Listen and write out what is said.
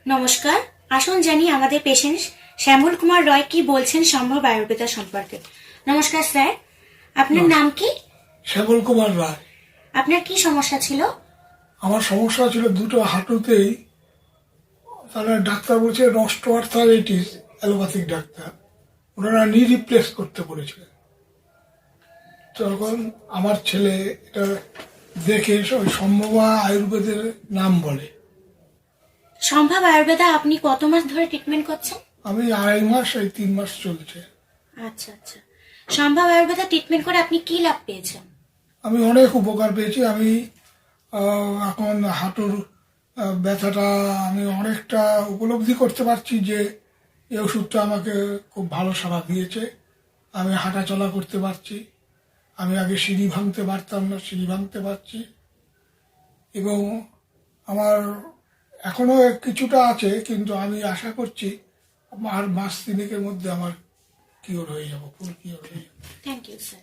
নমস্কার, আসুন জানি আমাদের পেশেন্ট শ্যামল কুমার রয় কি বলছেন সম্ভব আয়ুর্বেদা সম্পর্কে। নমস্কার স্যার, আপনার নাম কি? শ্যামল কুমার রায়। আপনার কি সমস্যা ছিল? আমার সমস্যা ছিল দুটো হাঁটুতেই। তাহলে ডাক্তার বলছে অস্টিওআর্থ্রাইটিস, অ্যালোপ্যাথিক ডাক্তার, ওনারা নি রিপ্লেস করতে বলেছিলেন। তখন আমার ছেলে এটা দেখে ওই সম্ভবা আয়ুর্বেদের নাম বলে। সম্ভব আয়ুর্বেদা আপনি কত মাস ধরে ট্রিটমেন্ট করছেন? আমি 2.5 মাস, এই 3 মাস চলছে। আচ্ছা আচ্ছা, সম্ভব আয়ুর্বেদা ট্রিটমেন্ট করে আপনি কি লাভ পেয়েছেন? আমি অনেক উপকার পেয়েছি। আমি এখন হাঁটুর ব্যথাটা আমি অনেকটা উপলব্ধি করতে পারছি যে এই ওষুধটা আমাকে খুব ভালো সাড়া দিয়েছে। আমি হাঁটা চলা করতে পারছি। আমি আগে সিঁড়ি ভাঙতে পারতাম না, সিঁড়ি ভাঙতে পারছি। এবং আমার এখনো কিছুটা আছে, কিন্তু আমি আশা করছি আর মাস 3 মধ্যে আমার কিওর হয়ে যাবো, ফুল কিওর হয়ে যাবো। Thank you sir.